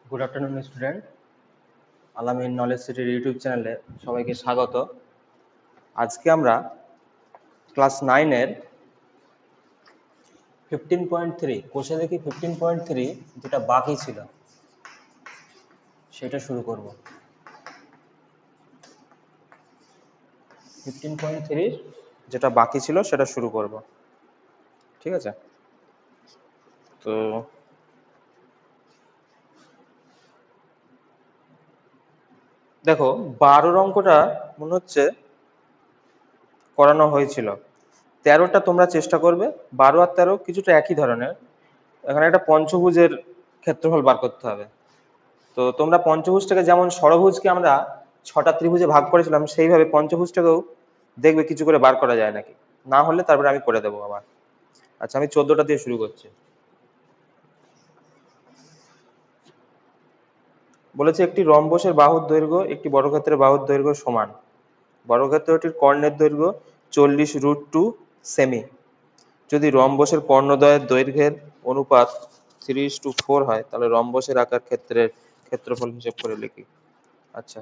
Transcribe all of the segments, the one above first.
Good afternoon student, আলামিন knowledge সিটির YouTube চ্যানেলে সবাইকে স্বাগত। আজকে আমরা ক্লাস 9-এর 15.3 কোষে দেখি 15.3 যেটা বাকি ছিল সেটা শুরু করব। 15.3 যেটা বাকি ছিল সেটা শুরু করব, ঠিক আছে? তো দেখো, 12 অঙ্কটা মনে হচ্ছে করানো হয়েছিল। 13টা তোমরা চেষ্টা করবে। 12 আর 13 কিছুটা একই ধরনের। এখানে একটা পঞ্চভুজের ক্ষেত্রফল বার করতে হবে। তো তোমরা পঞ্চভুজটাকে যেমন ষড়ভুজকে আমরা 6টা ত্রিভুজে ভাগ করেছিলাম, সেইভাবে পঞ্চভুজটাকেও দেখবে কিছু করে বার করা যায় নাকি। না হলে তারপরে আমি করে দেবো আবার। আচ্ছা, আমি 14টা দিয়ে শুরু করছি। বলেছে একটি রম্বসের বাহুর দৈর্ঘ্য একটি বর্গক্ষেত্রের বাহুর দৈর্ঘ্য সমান। বর্গক্ষেত্রটির কর্ণের দৈর্ঘ্য 40√2 সেমি। যদি রম্বসের কর্ণদ্বয়ের দৈর্ঘ্যের অনুপাত 3:4 হয়, তাহলে রম্বসের আকার ক্ষেত্রের ক্ষেত্রফল হিসেব করে লিখি। আচ্ছা,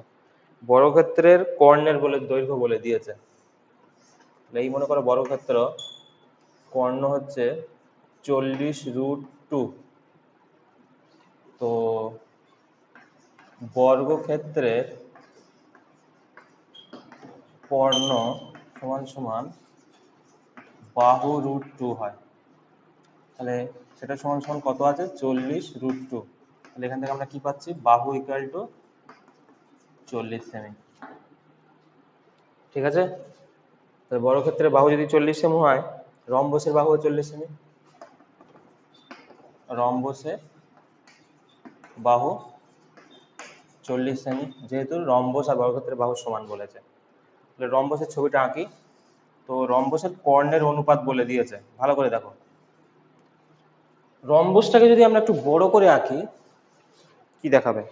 বর্গক্ষেত্রের কর্ণের দৈর্ঘ্য বলে দিয়েছে। এই মনে করো বর্গক্ষেত্র কর্ণ হচ্ছে 40√2। তো বর্গক্ষেত্রের কর্ণ সমান সমান বাহু √2 হয়। তাহলে সেটা সমান সমান কত আছে? 40√2। তাহলে এখান থেকে আমরা কি পাচ্ছি? বাহু ইকুয়াল টু 40 সেমি। ঠিক আছে? তাহলে বর্গক্ষেত্রের বাহু যদি 40 সেমি হয়, রম্বসের বাহু 40 সেমি। রম্বসের বাহু 40 সেমি, যেহেতু রম্বস আর বর্গক্ষেত্রের বাহু সমান বলেছে। তাহলে রম্বসের ছবিটা আঁকি। তো রম্বসের কর্ণের অনুপাত বলে দিয়েছে, ভালো করে দেখো। রম্বসটাকে যদি আমরা একটু বড় করে আঁকি, কি দেখাবে?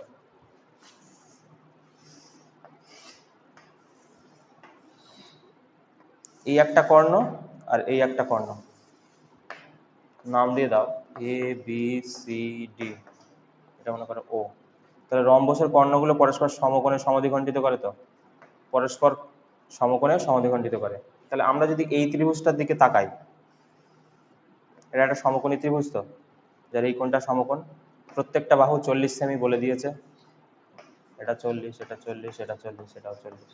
এই একটা কর্ণ আর এই একটা কর্ণ, নাম দিয়ে দাও এ বি সি ডি। এটা মনে করো ও। তাহলে রম্বসের কর্ণগুলো পরস্পর সমকোণে সমদ্বিখণ্ডিত করে, তো পরস্পর সমকোণে সমদ্বিখণ্ডিত করে। তাহলে আমরা যদি এই ত্রিভুজটার দিকে তাকাই, এটা একটা সমকোণী ত্রিভুজ, তো যার এই কোণটা সমকোণ। প্রত্যেকটা বাহু 40 সেমি বলে দিয়েছে। এটা 40, এটা 40, এটা 40, এটাও 40।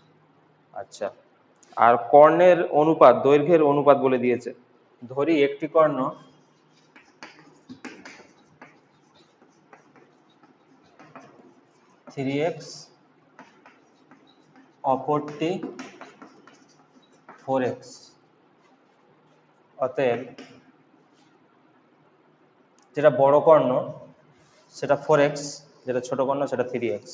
আচ্ছা, আর কর্ণের অনুপাত, দৈর্ঘ্যের অনুপাত বলে দিয়েছে। ধরি একটি কর্ণ 3x, অপরটি 4x। অতএব যেটা বড় কর্ণ সেটা 4x, যেটা ছোট কর্ণ সেটা 3x।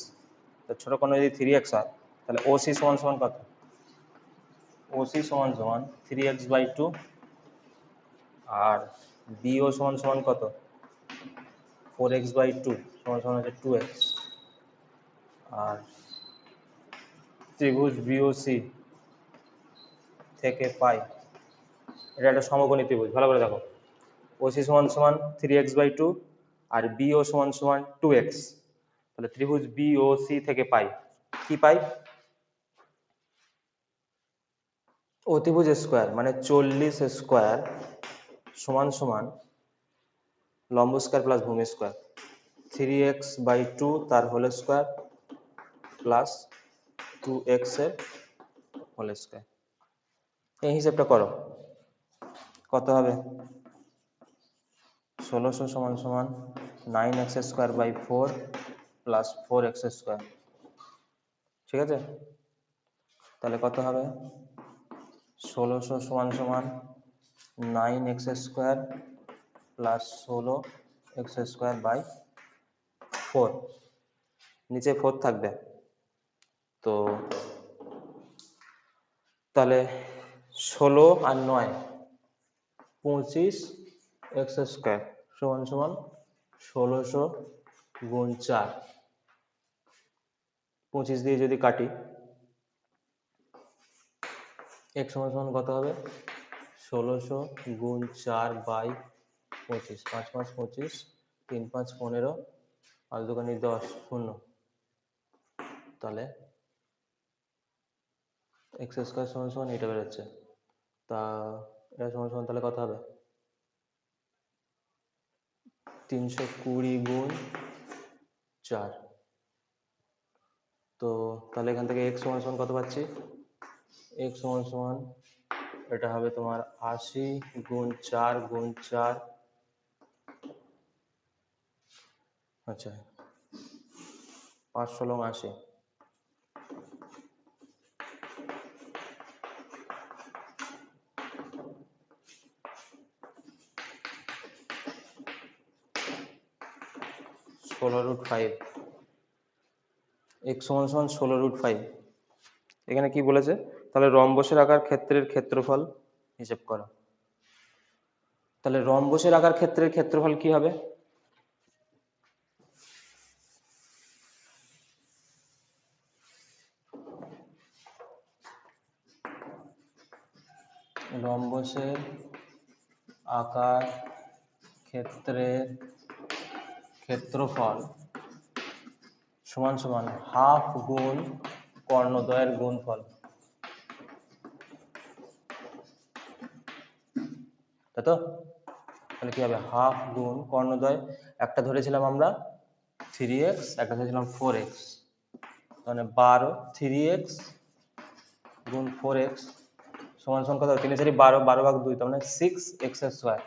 তো ছোট কর্ণ যদি 3x হয়, তাহলে OC সমান সমান কত? OC সমান সমান 3x/2, আর BO সমান সমান কত? 4x/2 সমান সমান হচ্ছে 2x। আর ত্রিভুজ BOC থেকে পাই, এটা একটা সমকোণী ত্রিভুজ, ভালো করে দেখো। OC সমান সমান 3x/2 আর BO সমান সমান 2x। তাহলে ত্রিভুজ BOC থেকে পাই, কি পাই? অতিভুজ স্কোয়ার মানে 40 স্কোয়ার সমান সমান লম্ব স্কোয়ার প্লাস ভূমি স্কোয়ার, 3x/2 তার হোল স্কোয়ার প্লাস 2x এর হোল স্কোয়ার। এই হিসাবটা করো, কত হবে? 1600 সমান সমান 9x²/4 প্লাস 4x²। ঠিক আছে? তাহলে কত হবে? 1600 সমান সমান 9x² প্লাস 16x²/4। নিচে 4 থাকবে, তো তাহলে 16 আর 9 25x² সমান সমান 1600 গুণ 4। 25 দিয়ে যদি কাটি, x সমান সমান কত হবে? 1600 গুণ 4/25, 5 5 25, 3 5 15, 5 দুগুণে 10 শূন্য, তাহলে এক্স স্কোয়ার সমান সমান এটা বেরোচ্ছে। তা এটা সমান সমান তাহলে কত হবে? 320 গুণ 4। তো তাহলে এখান থেকে এক্স সমান সমান কত পাচ্ছি? এক্স সমান সমান এটা হবে তোমার 80 গুণ 4 গুণ 4, আচ্ছা 5 ষোলো 80, √5, x সমান সমান 16√5। এখানে কি বলেছে? তাহলে রম্বসের আকার ক্ষেত্রের ক্ষেত্রফল হিসেব করো। তাহলে রম্বসের আকার ক্ষেত্রের ক্ষেত্রফল কি হবে? রম্বসের আকার ক্ষেত্রের ক্ষেত্রফল সমান সমান হাফ গুণ কর্ণদ্বয়ের গুণফল, তাই তো? তাহলে কি হবে? হাফ গুণ কর্ণদ্বয়, একটা ধরেছিলাম আমরা 3x, একটা ধরেছিলাম 4x, মানে 12 3x গুণ 4x সমান সমান কত? 3 4 12, 12/2, তার মানে 6x স্কোয়ার।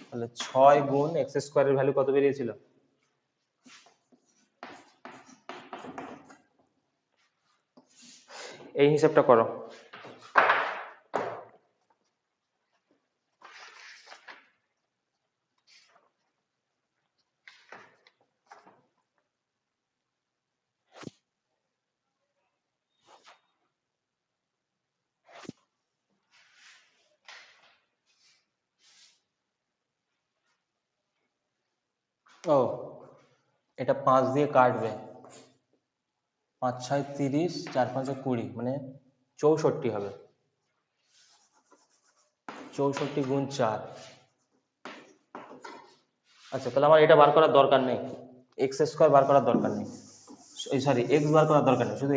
তাহলে 6 গুণ x স্কোয়ারের ভ্যালু কত বেরিয়েছিল? এই হিসাবটা করো। ও এটা 5 দিয়ে কাটবে, 5 6 30, 4 5 20, মানে 64 হবে। 64 গুণ 4। আচ্ছা তাহলে আমার এটা বার করার দরকার নেই, এক্স স্কোয়ার বার করার দরকার নেই, সরি এক্স বার করার দরকার নেই, শুধু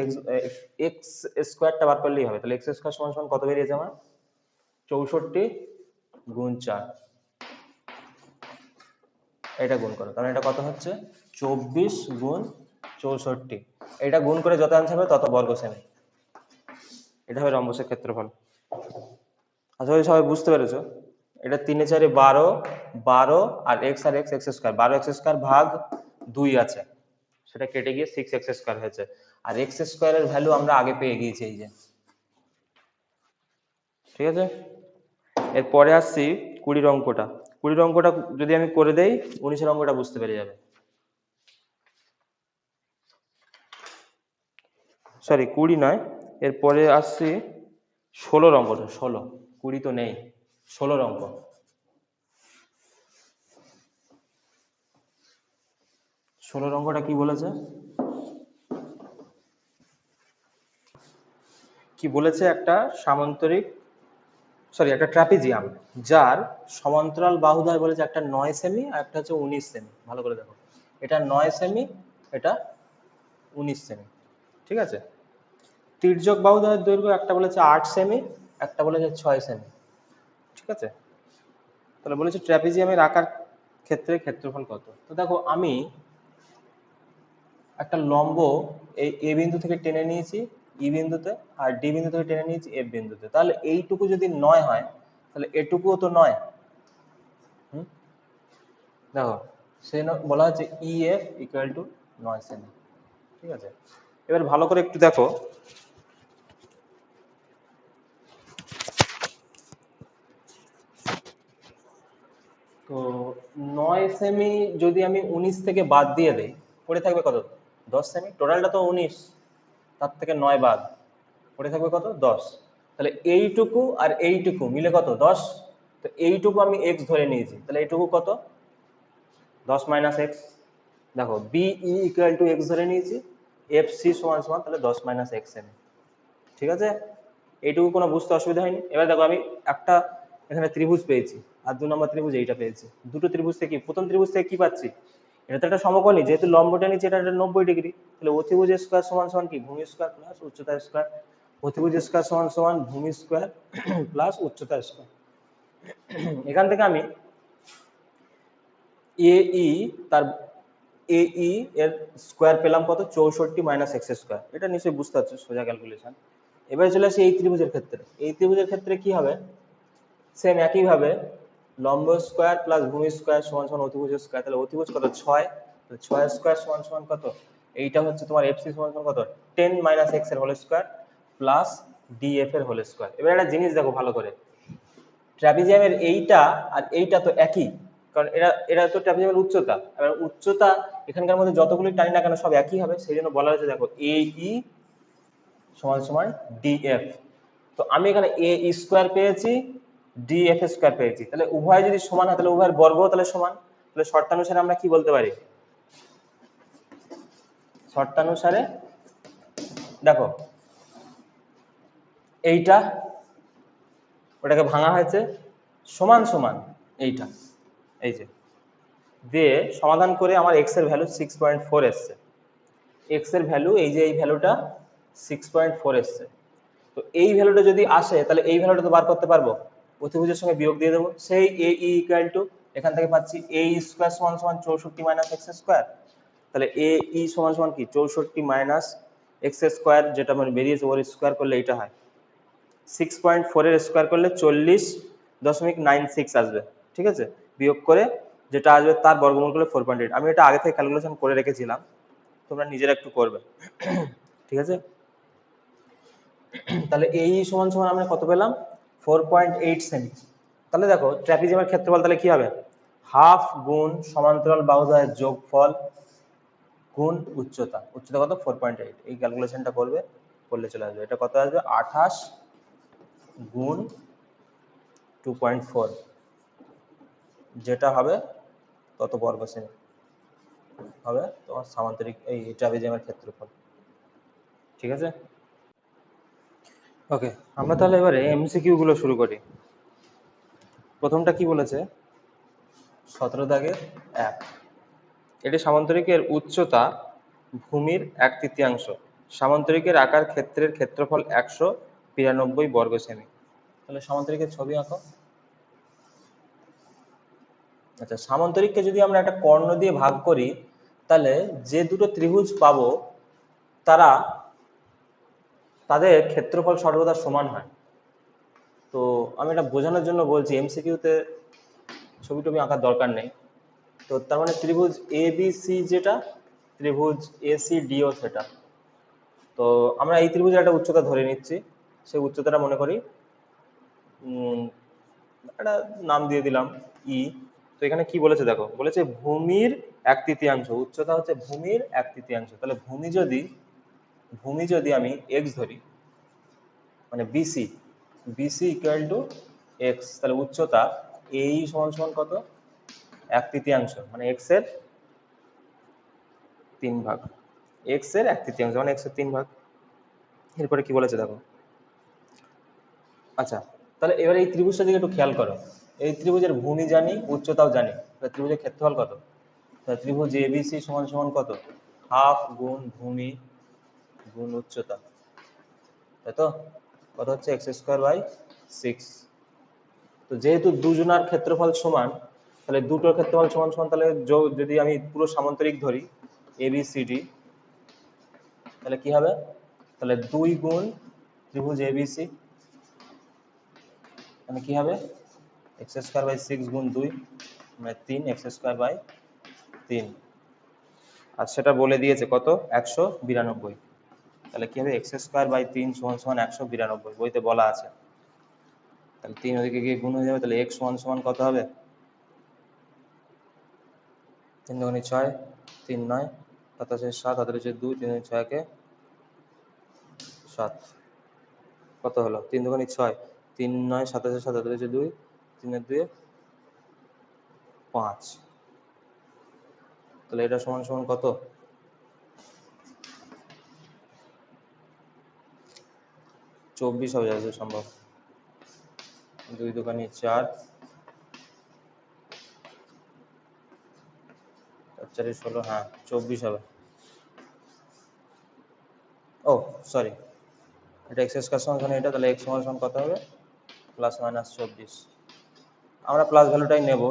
এক্স স্কোয়ারটা বার করলেই হবে। তাহলে এক্স স্কোয়ার সমান সমান কত বেরিয়েছে আমার? 64 গুণ 4, এটা গুণ করো, কারণ এটা কত হচ্ছে? 24 গুণ 64, এটা গুণ করে যত আনসার হবে তত বর্গ সেমি। এটা হবে রম্বসের ক্ষেত্রফল। আশা করি সবাই বুঝতে পেরেছো। এটা 3 4 12, 12 আর এক্স আর X, X square, 12 X square ভাগ 2 আছে, সেটা কেটে গিয়ে 6x স্কোয়ার হয়েছে। আর এক্স স্কোয়ারের ভ্যালু আমরা আগে পেয়ে গিয়েছি, এই যে, ঠিক আছে। এরপরে আসছি 20 অঙ্কটা। 20 অঙ্কটা যদি আমি করে দেই, 19 অঙ্কটা বুঝতে পেরে যাবে। সরি 20 নয়, এরপরে আসছি 16 অঙ্কটা। 16, 20 তো নেই, 16 অঙ্ক। ষোলোর অঙ্কটা কি বলেছে? কি বলেছে? একটা সামান্তরিক, সরি একটা ট্রাপিজিয়াম, যার সমান্তরাল বাহুদ্বয় বলেছে একটা 9 সেমি আর একটা হচ্ছে 19 সেমি। ভালো করে দেখো, এটা 9 সেমি, এটা 19 সেমি, ঠিক আছে। তির্যক বাহুদ্বয়ের দৈর্ঘ্য একটা বলেছে 8 সেমি, একটা বলেছে 6 সেমি, ঠিক আছে। তাহলে বলেছে ট্রাপিজিয়ামের আকার ক্ষেত্রে ক্ষেত্রফল কত? তো দেখো আমি একটা লম্ব এই এ বিন্দু থেকে টেনে নিয়েছি ই বিন্দুতে, আর ডি বিন্দু থেকে টেনে নিয়েছি এফ বিন্দুতে। তাহলে এইটুকু যদি 9 হয়, তাহলে এটুকুও তো 9। দেখো সে বলা হচ্ছে E F equal to 9 semi, ঠিক আছে। এবার ভালো করে একটু দেখো, তো 9 সেমি যদি আমি 19 থেকে বাদ দিয়ে দেই, পড়ে থাকবে কত? 10 সেমি। টোটালটা তো 19, তার থেকে 9 বাদ, পড়ে থাকবে কত? 10। তাহলে এইটুকু আর এইটুকু মিলে কত? 10। তো এইটুকু আমি এক্স ধরে নিয়েছি, তাহলে এইটুকু কত? 10 মাইনাস এক্স। দেখো B E equal to X ধরে নিয়েছি, এফ সি সমান সমান তাহলে 10 মাইনাস এক্স সেমি, ঠিক আছে। এইটুকু কোনো বুঝতে অসুবিধা হয়নি। এবার দেখো আমি একটা এখানে ত্রিভুজ পেয়েছি, আর 2 নম্বর ত্রিভুজ এইটা পেয়েছি। দুটো ত্রিভুজ থেকে, প্রথম ত্রিভুজ থেকে কি পাচ্ছি? এটা তো একটা সমকোণী, যেহেতু লম্বটা নিচে এটা 90 ডিগ্রি, তাহলে অতিভুজ স্কয়ার সমান সমান কি ভূমি স্কয়ার প্লাস উচ্চতা স্কয়ার। অতিভুজ স্কয়ার সমান সমান ভূমি স্কয়ার প্লাস উচ্চতা স্কয়ার। এখান থেকে আমি AE তার AE এর স্কয়ার পেলাম কত, 64 মাইনাস এক্স স্কয়ার। এটা নিশ্চয়ই বুঝতে পারছো, সোজা ক্যালকুলেশন। এবারে চলে আসি এই ত্রিভুজের ক্ষেত্রে। এই ত্রিভুজের ক্ষেত্রে কি হবে, সেম একইভাবে লম্ব স্কয়ার প্লাস ভূমি স্কয়ার সমান সমান অতিভুজ স্কয়ার। তাহলে অতিভুজ কত 6, তাহলে 6 স্কয়ার সমান সমান কত, এইটা হচ্ছে তোমার FC সমান সমান কত 10 মাইনাস এক্স এর হোল স্কয়ার প্লাস DF এর হোল স্কয়ার। এবার একটা জিনিস দেখো ভালো করে, ট্রাপিজিয়ামের এইটা আর এইটা তো একই, কারণ এরা এরা তো ট্রাপিজিয়ামের উচ্চতা। এবার উচ্চতা এখানকার মধ্যে যতগুলি টানি না কেন সব একই হবে, সেই জন্য বলা হয়েছে দেখো AE সমান সমান DF। তো আমি এখানে AE স্কয়ার পেয়েছি, DF স্কয়ার পেয়েছি, তাহলে উভয় যদি সমান হয় তাহলে উভয়ের বর্গ তাহলে সমান। তাহলে শর্তানুসারে আমরা কি বলতে পারি, শর্তানুসারে দেখো এইটা ওটাকে ভাঙা হয়েছে সমান সমান এইটা, এই যে দিয়ে সমাধান করে আমার x এর ভ্যালু 6.4 এসছে। x এর ভ্যালু এই যে এই ভ্যালুটা 6.4 এসছে। তো এই ভ্যালুটা যদি আসে তাহলে এই ভ্যালুটা তো বার করতে পারবো, অতিভুজের সঙ্গে বিয়োগ দিয়ে দেবো। সেই AE ইকুয়াল টু এখান থেকে পাচ্ছি AE স্কয়ার সমান সমান 64 মাইনাস এক্স স্কয়ার। তাহলে AE সমান সমান কি 64 মাইনাস এক্স স্কয়ার, যেটা মানে বেরিয়েছে ওর স্কয়ার করলে এইটা হয় 6.4 এর স্কয়ার করলে 40.96 আসবে, ঠিক আছে। বিয়োগ করে যেটা আসবে তার বর্গমূল করলে 4.8। আমি এটা আগে থেকে ক্যালকুলেশন করে রেখেছিলাম, তোমরা নিজেরা একটু করবে, ঠিক আছে। তাহলে এই সমান সমান আমরা কত পেলাম 4.8 সেমি। তাহলে দেখো ট্রাপিজিয়ামের ক্ষেত্রফল তাহলে কি হবে, হাফ গুণ সমান্তরাল বাহুদ্বয়ের যোগফল গুণ উচ্চতা। উচ্চতা কত 4.8, এই ক্যালকুলেশনটা করবে, করলে চলে আসবে। এটা কত আসবে 28 গুণ 2.4, যেটা হবে তত বর্গ সেমি হবে তোমার সামান্তরিক এই ট্রাপিজিয়ামের ক্ষেত্রফল, ঠিক আছে। ওকে, আমরা তাহলে এবারে এমসিকিউ গুলো শুরু করি। প্রথমটা কি বলেছে, 17 দাগের 1, এটি সামান্তরিকের উচ্চতা ভূমির 1/3, সামান্তরিকের আকার ক্ষেত্রের ক্ষেত্রফল 192 বর্গ সেমি। তাহলে সামান্তরিকের ছবি আঁকো। আচ্ছা, সামান্তরিককে যদি আমরা একটা কর্ণ দিয়ে ভাগ করি তাহলে যে দুটো ত্রিভুজ পাবো তাদের ক্ষেত্রফল সর্বদা সমান হয়। তো আমি এটা বোঝানোর জন্য বলছি, এমসিকিউতে ছবি টবি আঁকার দরকার নেই। তো তার মানে ত্রিভুজ ABC যেটা, ত্রিভুজ ACDO সেটা। তো আমরা এই ত্রিভুজের একটা উচ্চতা ধরে নিচ্ছি, সেই উচ্চতাটা মনে করি একটা নাম দিয়ে দিলাম E। তো এখানে কি বলেছে দেখো, বলেছে ভূমির 1/3, উচ্চতা হচ্ছে ভূমির 1/3। তাহলে ভূমি যদি আমি x ধরি, মানে BC ইকুয়াল টু x, তাহলে উচ্চতা AE সমান সমান কত 1/3, মানে x এর 3 ভাগ, x এর 1/3 মানে x এর 3 ভাগ। এরপরে কি বলেছে দেখো, আচ্ছা তাহলে এবারে এই ত্রিভুজটা দিকে একটু খেয়াল করো। এই ত্রিভুজের ভূমি জানি, উচ্চতাও জানি, তাহলে ত্রিভুজের ক্ষেত্রফল কত, তাহলে ত্রিভুজ ABC সমান সমান কত, হাফ গুণ ভূমি গুণ উচ্চতা, তাই তো। কত হচ্ছে x²/6। তো যেহেতু দুজনার ক্ষেত্রফল সমান, তাহলে দুটোর ক্ষেত্রফল সমান সমান, তাহলে যদি আমি পুরো সামান্তরিক ধরি ABCD, তাহলে কি হবে, তাহলে 2 গুণ ত্রিভুজ ABC, মানে কি হবে x²/6 গুণ 2 মানে 3 x²/3, আর সেটা বলে দিয়েছে কত 192। তাহলে কি হবে x²/3 সমান সমান 192, বইতে বলা আছে। তাহলে 3 ওদিকে গিয়ে গুণ হয়ে যাবে, তাহলে x সমান সমান কত হবে 3 দুগুণে 6, 3 9, 27 7, 17 2, 3 6 কে 7, কত হলো 3 দুগুণে 6, 3 9 27 7, 17 2, 3 2 5, তাহলে এটা সমান সমান কত 24 হবে যতদূর সম্ভব। 2 দুগুণে 4, 4 16, হ্যাঁ 24 হবে। ও সরি, এটা এক্স স্কয়ার সমান এটা, তাহলে এক্স সমান কত হবে? Plus minus 24। আমরা প্লাস ভ্যালুটাই নেব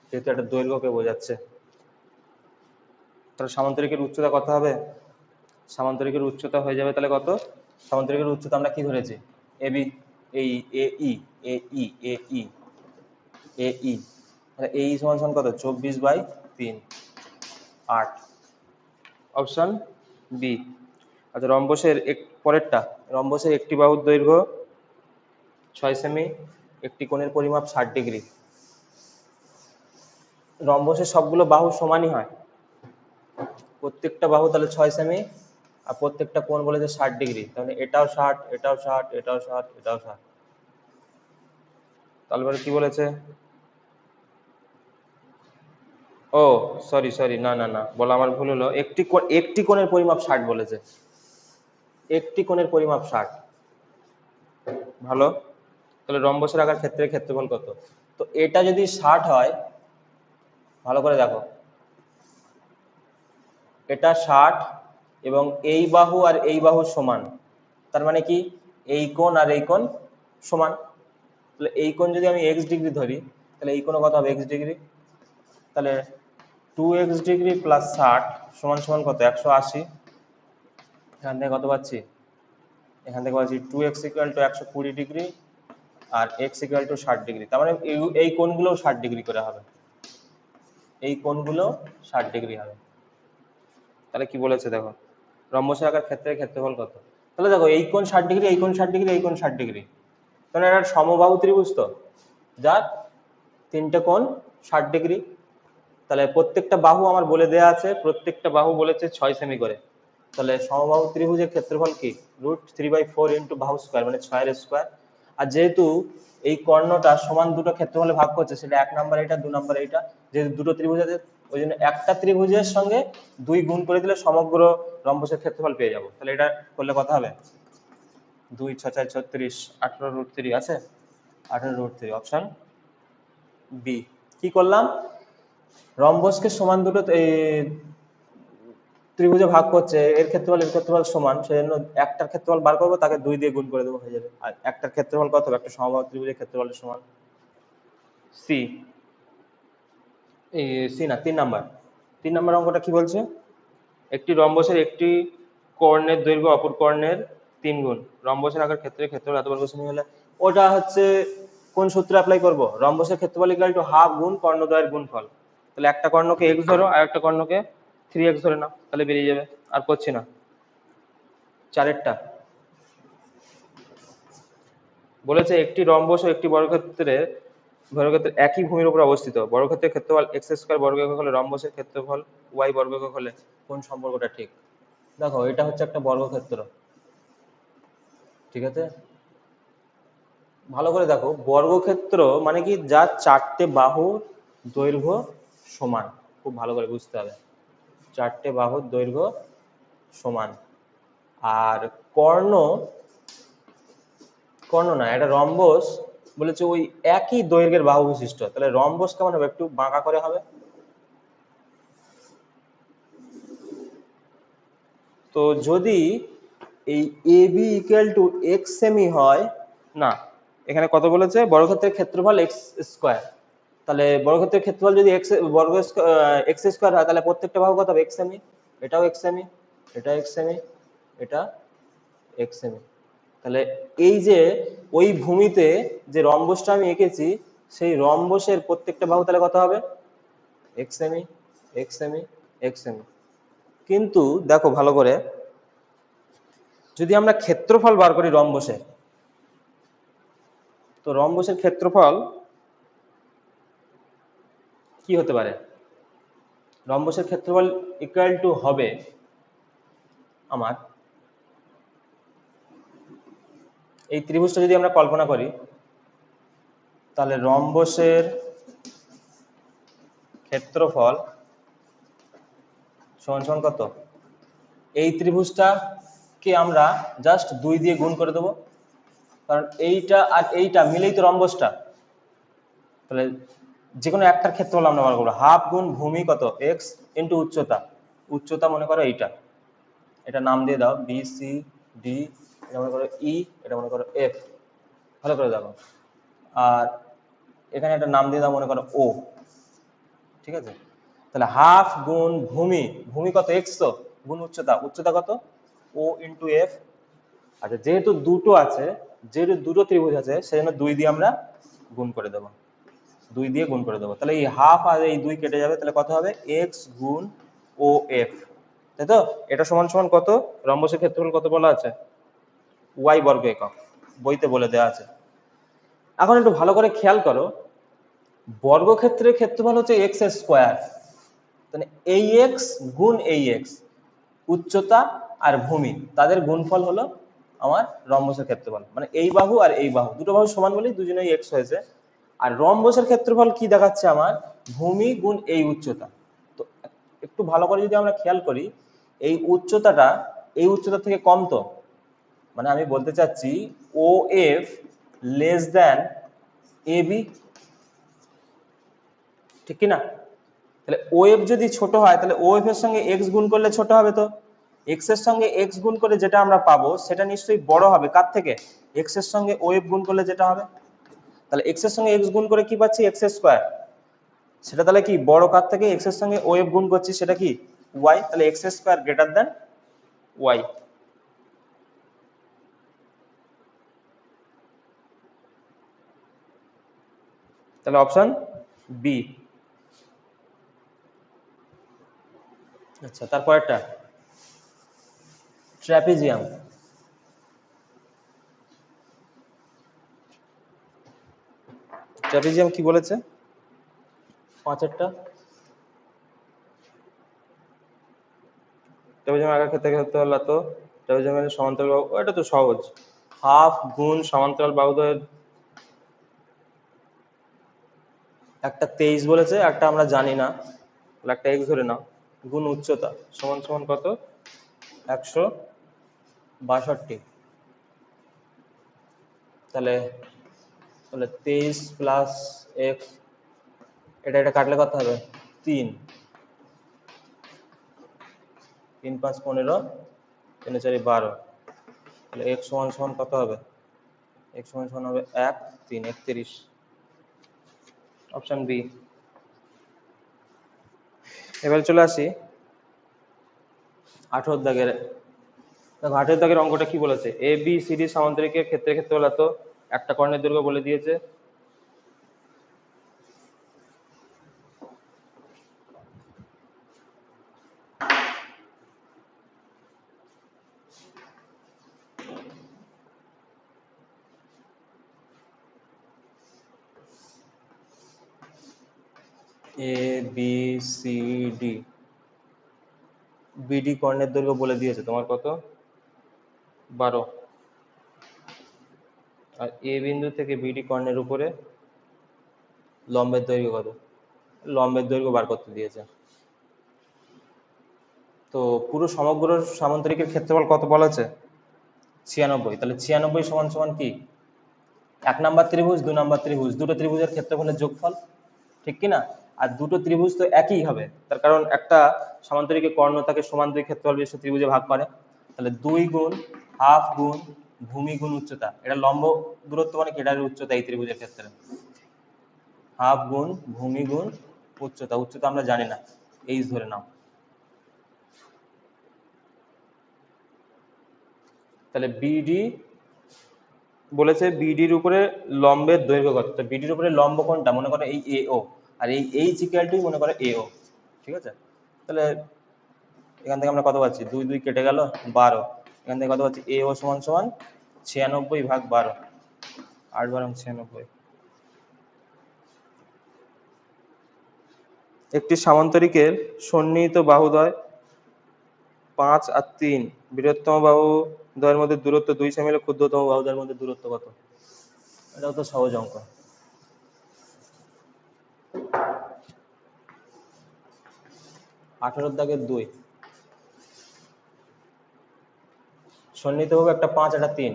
যেহেতু একটা দৈর্ঘ্যকে বোঝাচ্ছে। তাহলে সামান্তরিকের উচ্চতা কত হবে? সামান্তরিকের উচ্চতা হয়ে যাবে তাহলে কত? সামান্তরিকের উচ্চতা আমরা কি ধরেছি? এবি, এই এ ই এ ই এ ই এ ই, তাহলে এ ই সমান কত? 24/3, 8। Option B. আচ্ছা, রম্বসের পরেরটা, রম্বসের একটি বাহুর দৈর্ঘ্য 6 সেমি, একটি কোণের পরিমাপ 60 ডিগ্রি। রম্বসের সবগুলো বাহু সমানই হয়, প্রত্যেকটা বাহু তাহলে 6 সেমি, আর প্রত্যেকটা কোণ বলেছে 60 ডিগ্রি, তাহলে এটাও 60, এটাও 60, এটাও 60, এটাও 60। তাহলে কি বলেছে? ও সরি সরি, না না না, বলা আমার ভুল হলো। একটি কোণের পরিমাপ 60 বলেছে, একটি কোণের পরিমাপ 60। ভালো। তাহলে রম্বসের আকার ক্ষেত্রের ক্ষেত্রফল কত? তো এটা যদি 60 হয়, ভালো করে দেখো, এটা 60 এবং এই বাহু আর এই বাহু সমান, তার মানে কি এই কোণ আর এই কোণ সমান। তাহলে এই কোণ যদি আমি x ডিগ্রি ধরি, তাহলে এই কোণ কত হবে? x degree. তাহলে 2x ডিগ্রি প্লাস 60 সমান সমান কত? 180। এখান থেকে কত পাচ্ছি? এখান থেকে পাচ্ছি 2x ইকুয়াল টু 120 ডিগ্রি আর x ইকুয়াল টু 60 ডিগ্রি। তার মানে এই কোণগুলো 60 ডিগ্রি করে হবে, এই কোণগুলো 60 ডিগ্রি হবে। তাহলে কি বলেছে দেখো, রম্বসের আকার ক্ষেত্রের ক্ষেত্রফল কত? তাহলে দেখো, এই কোণ 60 ডিগ্রি, এই কোণ 60 ডিগ্রি, এই কোণ 60 ডিগ্রি, তাহলে এটা সমবাহু ত্রিভুজ তো, যার তিনটে কোণ 60 ডিগ্রি। তাহলে প্রত্যেকটা বাহু আমার বলে দেয়া আছে, প্রত্যেকটা বাহু বলেছে 6 সেমি করে। তাহলে সমবাহু ত্রিভুজের ক্ষেত্রফল কি? √3/4 ইন্টু বাহু স্কয়ার, মানে 6 এর স্কয়ার। আর যেহেতু এই কর্ণটা সমান দুটো ক্ষেত্রফলে ভাগ করছে, সেটা 1 নাম্বার এইটা, 2 নাম্বার এইটা, যেহেতু দুটো ত্রিভুজ আছে, ওই জন্য একটা ত্রিভুজের সঙ্গে 2 গুণ করে দিলে সমগ্র রম্বসের ক্ষেত্রফল পেয়ে যাবো। তাহলে এটা করলে কত হবে? 2 6 4 36, 18√3 আছে, 18√3, অপশন বি। কি করলাম? রম্বসকে সমান দুটো ত্রিভুজে ভাগ করছে, এর ক্ষেত্রফল সমান, সেজন্য একটার ক্ষেত্রফল বার করবো, তাকে 2 দিয়ে গুণ করে দেবো, হয়ে যাবে। আর একটার ক্ষেত্রফল কত হবে? একটা সমবাহু ত্রিভুজের ক্ষেত্রফলের সমান। সি, এই সি না, 3 নাম্বার অঙ্কটা কি বলছে? একটি রম্বসের একটি কর্ণের দৈর্ঘ্য অপর কর্ণের 3 গুণ, রম্বসের আকার ক্ষেত্রের ক্ষেত্রফল এত বর্গ সেমি হলে, ওটা হচ্ছে কোন সূত্র অ্যাপ্লাই করব? রম্বসের ক্ষেত্রফল ইকুয়াল টু হাফ গুণ কর্ণদ্বয়ের গুণফল। তাহলে একটা কর্ণকে x ধরো আর একটা কর্ণকে 3x ধরে নাও, তাহলে বেরিয়ে যাবে। আর করছি না। 4এরটা বলেছে একটি রম্বস ও একটি বর্গক্ষেত্রের একই ভূমির উপর অবস্থিত, বর্গক্ষেত্রের ক্ষেত্রফল x² বর্গ একক হলে রম্বসের ক্ষেত্রফল y বর্গ একক হলে কোন সম্পর্কটা ঠিক? দেখো, এটা হচ্ছে একটা বর্গক্ষেত্র, ঠিক আছে? ভালো করে দেখো, বর্গক্ষেত্র মানে কি? যার 4টে বাহুর দৈর্ঘ্য সমান, খুব ভালো করে বুঝতে হবে, 4টে বাহুর দৈর্ঘ্য সমান। আর কর্ণ না, এটা রম্বস বলেছে ওই একই দৈর্ঘ্যের বাহু বিশিষ্ট, তাহলে রম্বস কেমন হবে? একটু বাঁকা করে হবে। তো যদি এই AB equal to x semi হয়, না, এখানে কত বলেছে? বর্গক্ষেত্রের ক্ষেত্রফল x², তাহলে বর্গক্ষেত্রের ক্ষেত্রফল যদি x² হয়, তাহলে প্রত্যেকটা বাহু কত হবে? x সেমি, এটাও x সেমি, এটা x সেমি, এটা x সেমি। তাহলে এই যে ওই ভূমিতে যে রম্বসটা আমি এঁকেছি, সেই রম্বসের প্রত্যেকটা বাহু তাহলে কত হবে? x semi, x semi, x semi. কিন্তু দেখো ভালো করে, যদি আমরা ক্ষেত্রফল বার করি রম্বসের, তো রম্বসের ক্ষেত্রফল কি হতে পারে? রম্বসের ক্ষেত্রফল ইকুয়াল টু হবে আমার, এই ত্রিভুজটা যদি আমরা কল্পনা করি, তাহলে রম্বসের ক্ষেত্রফল সমান সমান কত? এই ত্রিভুজটাকে আমরা জাস্ট 2 দিয়ে গুণ করে দেবো, কারণ এইটা আর এইটা মিলেই তো রম্বসটা। তাহলে যে কোনো একটার ক্ষেত্রফল আমরা বার করবো। হাফ গুণ ভূমি কত এক্স ইন্টু উচ্চতা, উচ্চতা মনে করো এইটা, এটা নাম দিয়ে দাও বি সি ডি, এটা মনে করো ই, এটা মনে করো এফ, ভালো করে দেখো। আর এখানে একটা নাম দিয়ে দাও মনে করো ও, ঠিক আছে। তাহলে হাফ গুণ ভূমি, ভূমি কত এক্স, তো গুণ উচ্চতা, উচ্চতা কত ও ইন্টু এফ। আচ্ছা যেহেতু দুটো আছে, যেহেতু দুটো ত্রিভুজ আছে, সেজন্য 2 দিয়ে আমরা গুণ করে দেবো, 2 দিয়ে গুণ করে দেবো। তাহলে এই হাফ আর এই 2 কেটে যাবে, তাহলে কত হবে এক্স গুণ ও এফ, তাই তো। এটা সমান সমান কত, রম্বসের ক্ষেত্রফল কত বলা আছে, ওয়াই বর্গ একক, বইতে বলে দেওয়া আছে। এখন একটু ভালো করে খেয়াল করো, বর্গক্ষেত্রের ক্ষেত্রফল হচ্ছে এক্স স্কোয়ার, তাহলে এই এক্স গুণ এই এক্স, উচ্চতা আর ভূমি তাদের গুণফল হলো আমার রম্বসের ক্ষেত্রফল, মানে এই বাহু আর এই বাহু, দুটো বাহু সমান বলেই দুজনেই এক্স হয়েছে। আর রম্বসের ক্ষেত্রফল কি দেখাচ্ছে আমার, ভূমি গুণ এই উচ্চতা। তো একটু ভালো করে যদি আমরা খেয়াল করি, এই উচ্চতাটা এই উচ্চতা থেকে কম, তো মানে আমি বলতে চাচ্ছি ও F less than A B, ঠিক কি না। তাহলে ও এফ যদি ছোট হয়, তাহলে ও এফ এর সঙ্গে এক্স গুণ করলে ছোট হবে, তো এক্স এর সঙ্গে এক্স গুণ করে যেটা আমরা পাবো সেটা নিশ্চয়ই বড় হবে কার থেকে, এক্স এর সঙ্গে ও এফ গুণ করলে যেটা হবে। তাহলে এক্স এর সঙ্গে এক্স গুণ করে কি পাচ্ছি, এক্স স্কোয়ার, সেটা তাহলে কি বড় কার থেকে, এক্স এর সঙ্গে ও এফ গুণ করছি সেটা কি ওয়াই, তাহলে X square greater than Y. তাহলে অপশন বি। আচ্ছা তারপরেরটা ট্র্যাপিজিয়াম, ট্র্যাপিজিয়াম কি বলেছে, পাঁচেরটা ট্র্যাপিজিয়াম আঁকার ক্ষেত্রে করতে হলো, তো ট্র্যাপিজিয়ামের সমান্তরাল বাহু, এটা তো সহজ, হাফ গুণ সমান্তরাল বাহুদ্বয়ের, একটা 23 বলেছে, একটা আমরা জানি না, তাহলে একটা এক্স ধরে নাও, গুণ উচ্চতা সমান সমান কত 162, তাহলে তাহলে 23 প্লাস এক্স, এটা এটা কাটলে কত হবে 3, 3 5 15, 3 4 12, তাহলে এক্স সমান সমান কত হবে, এক্স সমান সমান হবে 1 3 31, অপশন বি। এবার চলে আসি 18 দাগের, দেখো 18 দাগের অঙ্কটা কি বলেছে, এ বি সি ডি সামান্তরিকের ক্ষেত্রে ক্ষেত্রে বলা, তো একটা কর্ণের দৈর্ঘ্য বলে দিয়েছে, A B C D, BD কর্ণের দৈর্ঘ্য বলে দিয়েছে তোমার কত 12, আর এ বিন্দু থেকে বিডি কর্ণের উপরে লম্বের দৈর্ঘ্য কত, লম্বের দৈর্ঘ্য বার করতে দিয়েছে। তো পুরো সমগ্র সামান্তরিকের ক্ষেত্রফল কত বলা আছে 96, তাহলে 96 সমান সমান কি 1 নাম্বার ত্রিভুজ 2 নাম্বার ত্রিভুজ, দুটো ত্রিভুজের ক্ষেত্রফলের যোগফল, ঠিক কি না। আর দুটো ত্রিভুজ তো একই হবে, তার কারণ একটা সামান্তরিকের কর্ণ তাকে সমান দুই ক্ষেত্রফল বিশিষ্ট ত্রিভুজে ভাগ করে। তাহলে 2 গুণ হাফ গুণ ভূমি গুণ উচ্চতা, এটা লম্ব দূরত্ব মানে এটার উচ্চতা এই ত্রিভুজের ক্ষেত্রে, হাফ গুণ ভূমি গুণ উচ্চতা, উচ্চতা আমরা জানি না, এইচ ধরে নাও। তাহলে বিডি বলেছে বিডির উপরে লম্বের দৈর্ঘ্য কত, তো বিডির উপরে লম্ব কোনটা মনে করো এই এও, আর এই এইচ ইকুয়াল টু মনে করো এও, ঠিক আছে। তাহলে এখান থেকে আমরা কত পাচ্ছি 2 2 কেটে গেল 12, এখান থেকে কত পাচ্ছি এও সমান সমান 96 ভাগ 12, 8 12 96। একটি সামান্তরিকের সন্নিহিত বাহুদ্বয় 5 আর 3, বৃহত্তম বাহুদ্বয়ের মধ্যে দূরত্ব 2 সেমি হলে ক্ষুদ্রতম বাহুদ্বয়ের মধ্যে দূরত্ব কত, এটাও তো সহজ অঙ্ক। 18 দাগের 2, সন্নিহিত বাহু একটা 5 একটা 3,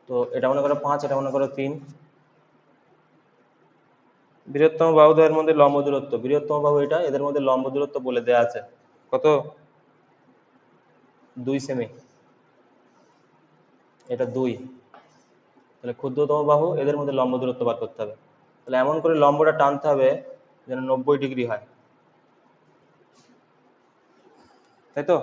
তো এটা মনে করো 5, এটা মনে করো 3, বৃহত্তম বাহুদ্বয়ের মধ্যে লম্ব দূরত্ব, বৃহত্তম বাহু এটা, এদের মধ্যে লম্ব দূরত্ব বলে দেওয়া আছে কত, 2 সেমি, এটা 2। তাহলে ক্ষুদ্রতম বাহু, এদের মধ্যে লম্ব দূরত্ব বার করতে হবে। তাহলে এমন করে লম্বটা টানতে হবে যেন 90 ডিগ্রি হয়, তাই তো?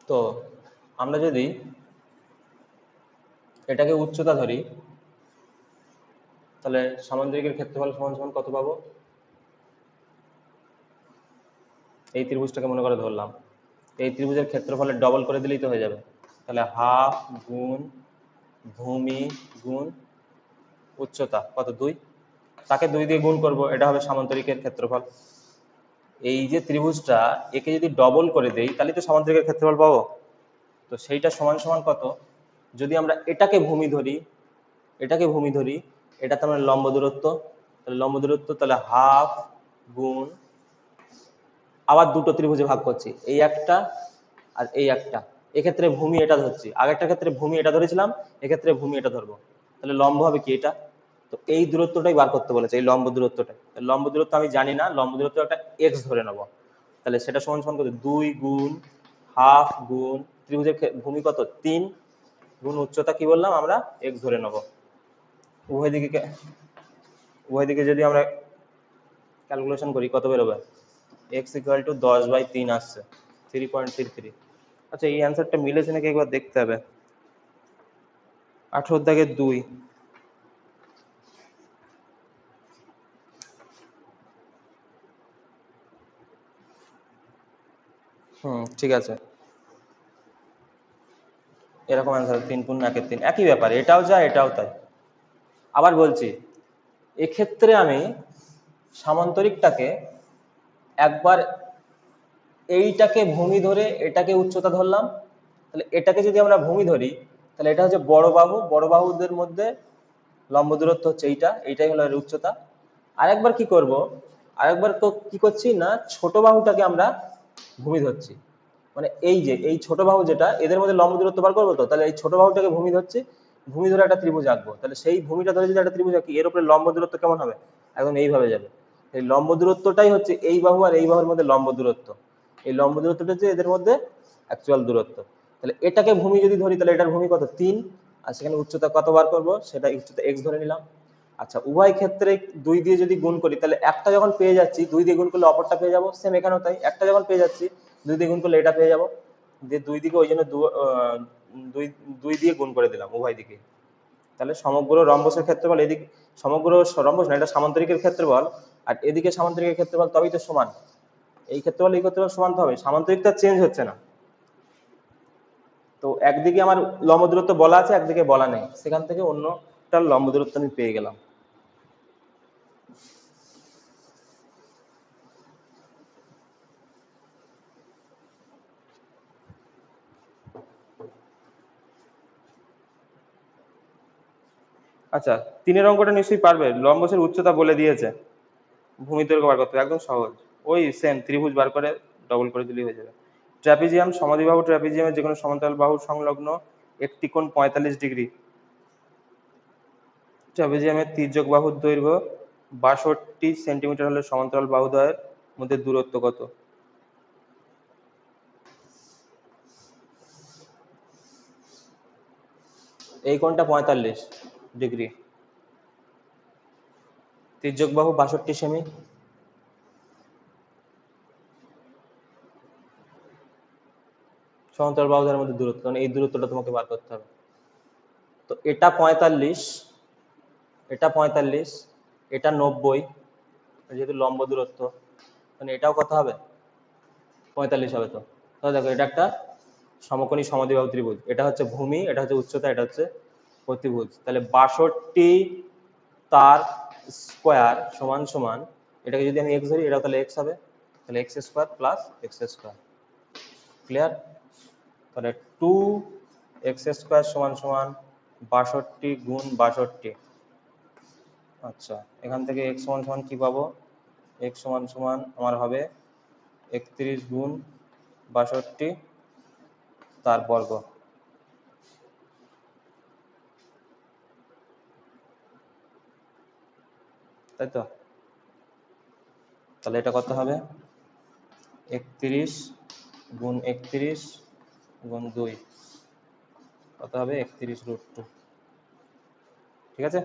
তো আমরা যদি এটাকে উচ্চতা ধরি, তাহলে সামান্তরিকের ক্ষেত্রফল সমান সমান কত পাবো? এই ত্রিভুজটাকে মনে করে ধরলাম, এই ত্রিভুজের ক্ষেত্রফলের ডবল করে দিলেই তো হয়ে যাবে। তাহলে হাফ গুণ ভূমি গুণ উচ্চতা কত, 2, তাকে 2 দিয়ে গুণ করব, এটা হবে সামান্তরিকের ক্ষেত্রফল। এই যে ত্রিভুজটা, একে যদি ডবল করে দেই তাহলে তো সামান্তরিকের ক্ষেত্রফল পাবো। তো সেইটা সমান সমান কত, যদি আমরা এটাকে ভূমি ধরি, এটাকে ভূমি ধরি, এটা তো আমার লম্ব দূরত্ব, তাহলে লম্ব দূরত্ব, তাহলে হাফ গুণ, আবার দুটো ত্রিভুজে ভাগ করছি, এই একটা আর এই একটা, এক্ষেত্রে ভূমি এটা ধরছি, আগেরটার ক্ষেত্রে ভূমি এটা ধরেছিলাম, এক্ষেত্রে ভূমি এটা ধরবো, তাহলে লম্ব হবে কি এটা। তো এই দূরত্বটাই বার করতে বলেছে, এই লম্ব দূরত্বটা। লম্ব দূরত্ব আমি জানি না, লম্ব দূরত্ব একটা এক্স ধরে নেব, তাহলে সেটা সমান সমান কত, 2 গুণ হাফ গুণ ত্রিভুজের ভূমি কত, 3 গুণ উচ্চতা কি বললাম আমরা, এক্স ধরে নেব। উভয় দিকে যদি আমরা ক্যালকুলেশন করি কত বেরোবে, এক্স ইকুয়াল টু 10/3 আসছে, 3.33। আচ্ছা, এই অ্যান্সারটা মিলেছে নাকি একবার দেখতে হবে। 18 দাগের 2। ঠিক আছে, এরকম অ্যান্সার, 3 × 1 = 3, একই ব্যাপার, এটাও যা এটাও তাই। আবার বলছি, এক্ষেত্রে আমি সামান্তরিকটাকে একবার এইটাকে ভূমি ধরে এটাকে উচ্চতা ধরলাম, তাহলে এটাকে যদি আমরা ভূমি ধরি তাহলে এটা হচ্ছে বড় বাহু, বড় বাহুদের মধ্যে লম্ব দূরত্ব হচ্ছে এইটাই হলো এর উচ্চতা। আরেকবার কি করব, আরেকবার তো কি করছি না, ছোট বাহুটাকে আমরা ভূমি ধরছি, মানে এই যে এই ছোট বাহু যেটা, এদের মধ্যে লম্ব দূরত্ব বার করবো, তো তাহলে এই ছোট বাহুটাকে ভূমি ধরছি, ভূমি ধরে একটা ত্রিভুজ আঁকবো, তাহলে সেই ভূমিটা ধরে যদি একটা ত্রিভুজ আঁকি, এর উপরে লম্ব দূরত্ব কেমন হবে, একদম এইভাবে যাবে। এই লম্ব দূরত্বটাই হচ্ছে এই বাহু আর এই বাহুর মধ্যে লম্ব দূরত্ব, এই লম্ব দূরত্বটা হচ্ছে এদের মধ্যে অ্যাকচুয়াল দূরত্ব। তাহলে এটাকে ভূমি যদি ধরি তাহলে এটার ভূমি কত, 3, আর সেখানে উচ্চতা কত বার করবো, সেটা উচ্চতা এক্স ধরে নিলাম। আচ্ছা, উভয় ক্ষেত্রে 2 দিয়ে যদি গুণ করি, তাহলে একটা যখন পেয়ে যাচ্ছি 2 দিয়ে গুণ করলে অপরটা পেয়ে যাবো, সেম এখানেও তাই, একটা যখন পেয়ে যাচ্ছি 2 দিয়ে গুণ করলে এটা পেয়ে যাবো, দিয়ে 2 দিকে ওই জন্য 2 দিয়ে গুণ করে দিলাম উভয় দিকে। তাহলে সমগ্র রম্বসের ক্ষেত্রফল, এদিকে সমগ্র রম্বস না, এটা সামান্তরিকের ক্ষেত্রফল, আর এদিকে সামান্তরিকের ক্ষেত্রফল, তবেই তো সমান, এই ক্ষেত্রফল এই ক্ষেত্রফল সমান তো হবে, সামান্তরিকটা চেঞ্জ হচ্ছে না। তো একদিকে আমার লম্ব দূরত্ব বলা আছে, একদিকে বলা নেই, সেখান থেকে অন্যটার লম্ব দূরত্ব আমি পেয়ে গেলাম। আচ্ছা, 3 অঙ্কটা নিশ্চয়ই পারবে, লম্বসের উচ্চতা বলে দিয়েছে, ভূমি দৈর্ঘ্য বার করতে হবে, একদম সহজ, ওই সেম ত্রিভুজ বার করে ডবল করে দিলেই হয়ে যাবে। ট্র্যাপিজিয়াম, সমাদ্বিবাহু ট্র্যাপিজিয়ামের যে কোনো সমান্তরাল বাহুর সংলগ্ন একটি কোণ 45 ডিগ্রি। ট্র্যাপিজিয়ামের তির্যক বাহুর দৈর্ঘ্য 62 সেন্টিমিটার হলে সমান্তরাল বাহুদ্বয়ের মধ্যে দূরত্ব কত? এই কোণটা 45 ডিগ্রি, তির্যক বাহু 62 সেমি, সমান্তরাল বাহুদ্বয়ের মধ্যে দূরত্ব, মানে এই দূরত্বটা তোমাকে বার করতে হবে। তো এটা 45, এটা 45, এটা 90, যেহেতু লম্ব দূরত্ব, মানে এটাও কত হবে, 45 হবে। তো তাহলে দেখো, এটা একটা সমকোণী সমদ্বিবাহু ত্রিভুজ, এটা হচ্ছে ভূমি, এটা হচ্ছে উচ্চতা, এটা হচ্ছে প্রতিভুজ, তাহলে 62 তার স্কোয়ার সমান সমান, এটাকে যদি আমি এক্স ধরি, এটা তাহলে এক্স হবে, তাহলে X square plus x square, clear. তাহলে 2x² সমান সমান 62 গুণ 62। আচ্ছা, এখান থেকে x সমান সমান কি পাবো, x সমান সমান আমার হবে 31 গুণ 62 তার বর্গ। তাই তো? তাহলে এটা কত হবে? 31 গুণ 31 গুণ 2 কত হবে? 31√2। ঠিক আছে?